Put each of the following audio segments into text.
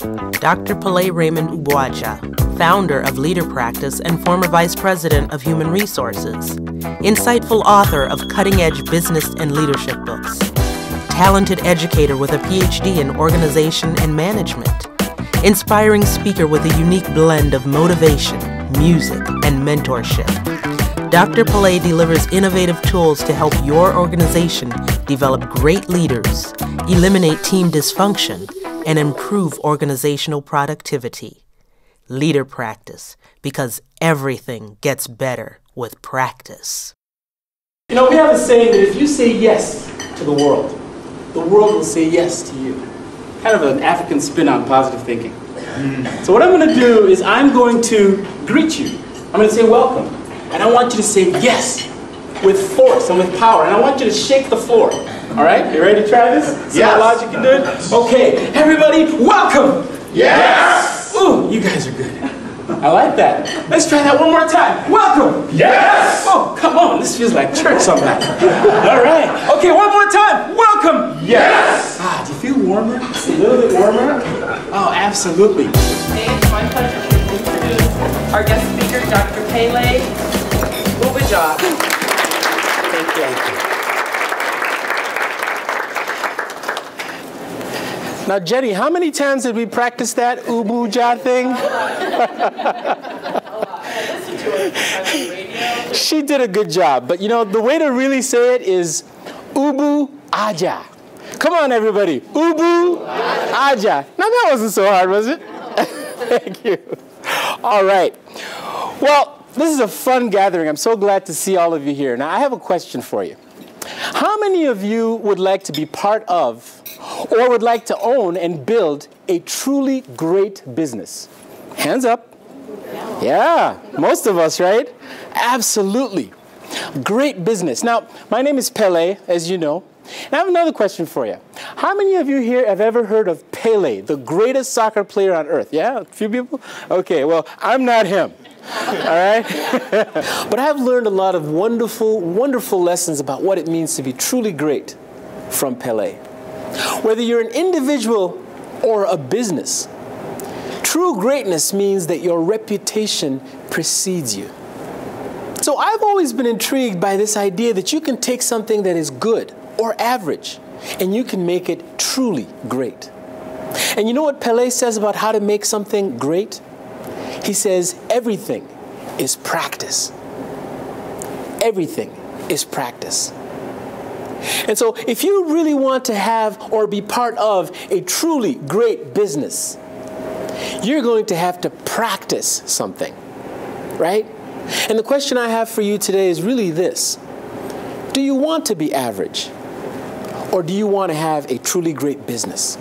Dr. Pelè Raymond Ugboajah, founder of LeaderPractice and former Vice President of Human Resources, insightful author of cutting-edge business and leadership books, talented educator with a PhD in organization and management, inspiring speaker with a unique blend of motivation, music, and mentorship. Dr. Pelè delivers innovative tools to help your organization develop great leaders, eliminate team dysfunction, and improve organizational productivity. LeaderPractice, because everything gets better with practice. You know, we have a saying that if you say yes to the world will say yes to you. Kind of an African spin on positive thinking. So what I'm going to do is I'm going to greet you. I'm going to say welcome. And I want you to say yes with force and with power. And I want you to shake the floor. All right? You ready to try this? See how loud you can do it? Okay. Everybody, welcome. Yes. Ooh, you guys are good. I like that. Let's try that one more time. Welcome. Yes. Oh, come on. This feels like church sometime. All right. Okay, one more time. Welcome. Yes. Ah, do you feel warmer? Just a little bit warmer? Oh, absolutely. Today it's my pleasure to introduce our guest speaker, Dr. Pelè Ugboajah. Thank you. Now, Jenny, how many times did we practice that Ugboajah thing? She did a good job, but you know, the way to really say it is Ugboajah. Come on, everybody. Ugboajah. Now, that wasn't so hard, was it? Thank you. All right. Well, this is a fun gathering. I'm so glad to see all of you here. Now, I have a question for you. How many of you would like to be part of or would like to own and build a truly great business? Hands up. Yeah, most of us, right? Absolutely. Great business. Now, my name is Pelè, as you know. And I have another question for you. How many of you here have ever heard of Pelé, the greatest soccer player on earth? Yeah, a few people? Okay, well, I'm not him. All right? But I've learned a lot of wonderful, wonderful lessons about what it means to be truly great from Pelé. Whether you're an individual or a business, true greatness means that your reputation precedes you. So I've always been intrigued by this idea that you can take something that is good or average and you can make it truly great. And you know what Pelé says about how to make something great? He says everything is practice. Everything is practice. And so if you really want to have or be part of a truly great business, you're going to have to practice something, right? And the question I have for you today is really this. Do you want to be average? Or do you want to have a truly great business?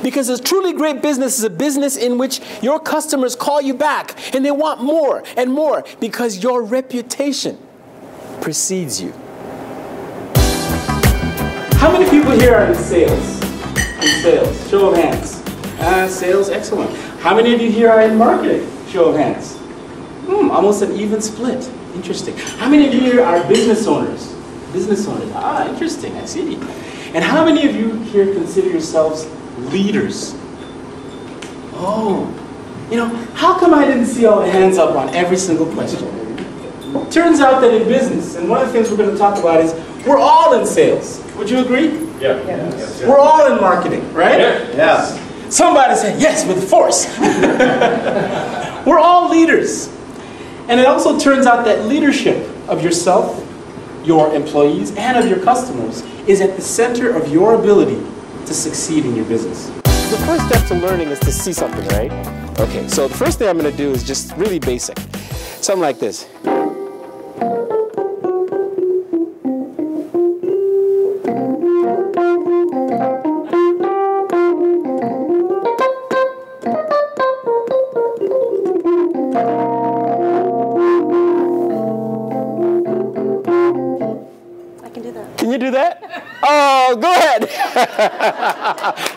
Because a truly great business is a business in which your customers call you back and they want more and more because your reputation precedes you. How many people here are in sales? In sales, show of hands. Sales, excellent. How many of you here are in marketing? Show of hands. Almost an even split. Interesting. How many of you here are business owners? Business owners. Ah, interesting. I see. And how many of you here consider yourselves leaders? Oh, you know, how come I didn't see all the hands up on every single question? Turns out that in business, and one of the things we're going to talk about is we're all in sales. Would you agree? Yeah. Yes. We're all in marketing, right? Yes. Somebody said yes with force. We're all leaders. And it also turns out that leadership of yourself, your employees, and of your customers is at the center of your ability to succeed in your business. The first step to learning is to see something, right? Okay, so the first thing I'm going to do is just really basic. Something like this. Can you do that? Oh, go ahead.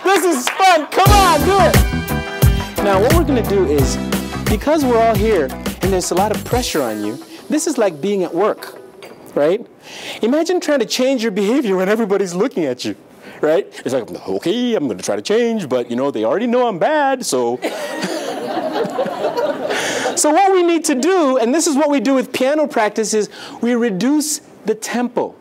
This is fun. Come on, do it. Now, what we're going to do is, because we're all here and there's a lot of pressure on you, this is like being at work, right? Imagine trying to change your behavior when everybody's looking at you. right? It's like, okay, I'm going to try to change, but you know, they already know I'm bad, so. So what we need to do, and this is what we do with piano practice, is we reduce the tempo.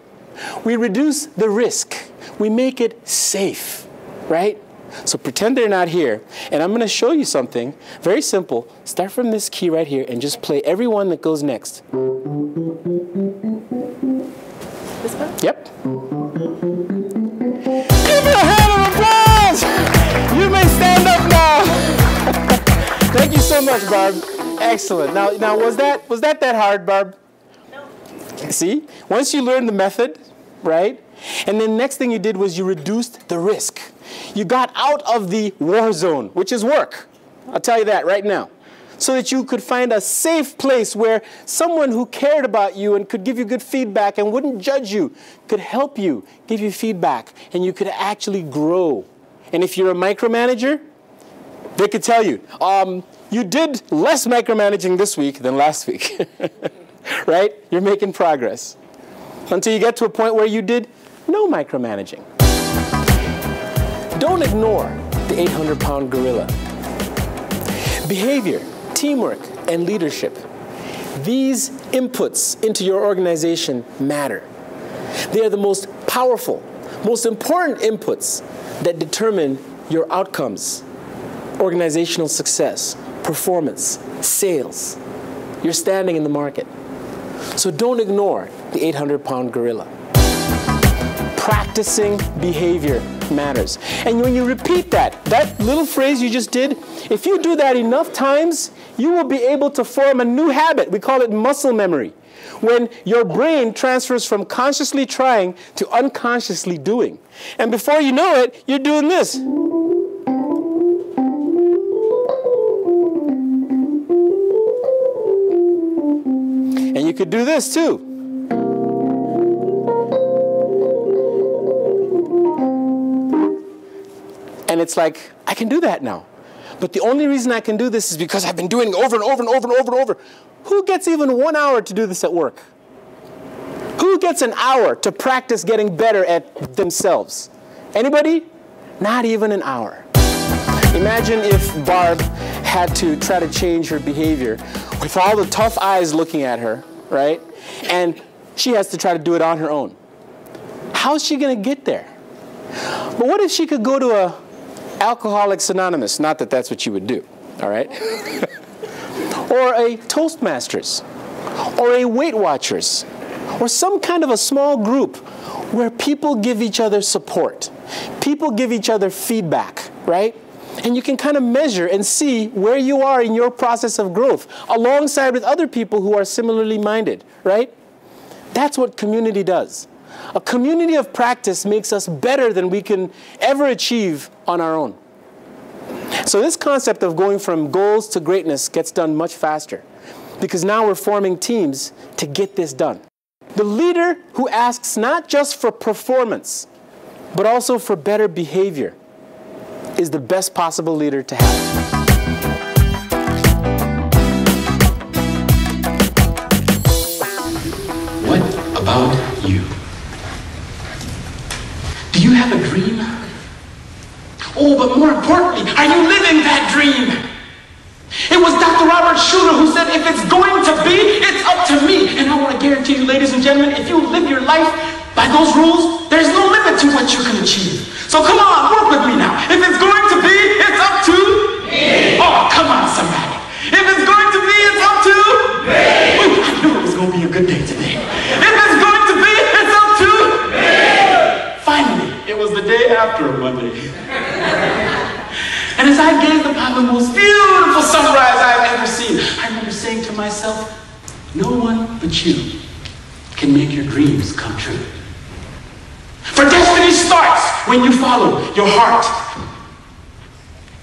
We reduce the risk. We make it safe, right? So pretend they're not here, and I'm going to show you something very simple. Start from this key right here and just play every one that goes next. This one? Yep. Give me a hand of applause! You may stand up now. Thank you so much, Barb. Excellent. Now was that hard, Barb? No. See? Once you learn the method, right? And then next thing you did was you reduced the risk. You got out of the war zone, which is work. I'll tell you that right now. So that you could find a safe place where someone who cared about you and could give you good feedback and wouldn't judge you could help you, give you feedback, and you could actually grow. And if you're a micromanager, they could tell you, you did less micromanaging this week than last week, right? You're making progress until you get to a point where you did no micromanaging. Don't ignore the 800-pound gorilla. Behavior, teamwork, and leadership. These inputs into your organization matter. They are the most powerful, most important inputs that determine your outcomes, organizational success, performance, sales, your standing in the market. So don't ignore the 800-pound gorilla. Practicing behavior matters. And when you repeat that little phrase you just did, if you do that enough times, you will be able to form a new habit. We call it muscle memory. When your brain transfers from consciously trying to unconsciously doing. And before you know it, you're doing this. And you could do this too. And it's like, I can do that now. But the only reason I can do this is because I've been doing it over and over and over and over and over. Who gets even 1 hour to do this at work? Who gets an hour to practice getting better at themselves? Anybody? Not even an hour. Imagine if Barb had to try to change her behavior with all the tough eyes looking at her, right? And she has to try to do it on her own. How's she going to get there? But what if she could go to a Alcoholics Anonymous? Not that that's what you would do, all right? Or a Toastmasters, or a Weight Watchers, or some kind of a small group where people give each other support. People give each other feedback, right? And you can kind of measure and see where you are in your process of growth alongside with other people who are similarly minded, right? That's what community does. A community of practice makes us better than we can ever achieve on our own. So this concept of going from goals to greatness gets done much faster because now we're forming teams to get this done. The leader who asks not just for performance, but also for better behavior is the best possible leader to have. What about you? Do you have a dream? Oh, but more importantly, are you living that dream? It was Dr. Robert Schuller who said, if it's going to be, it's up to me. And I want to guarantee you, ladies and gentlemen, if you live your life by those rules, there's no limit to what you can achieve. So come on, work with me now. If it's going to be, it's up to me. Oh, come on, somebody. If it's going to be, it's up to me. Ooh, I knew it was going to be a good day today. If it's going to be, it's up to me. Finally, it was the day after Monday. And as I gazed upon the most beautiful sunrise I've ever seen, I remember saying to myself, no one but you can make your dreams come true. For destiny starts when you follow your heart.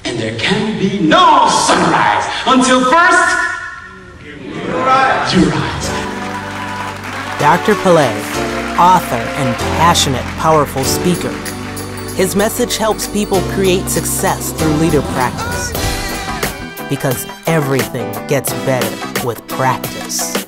And there can be no sunrise until first you rise. Dr. Pelè, author and passionate, powerful speaker. His message helps people create success through leader practice. Because everything gets better with practice.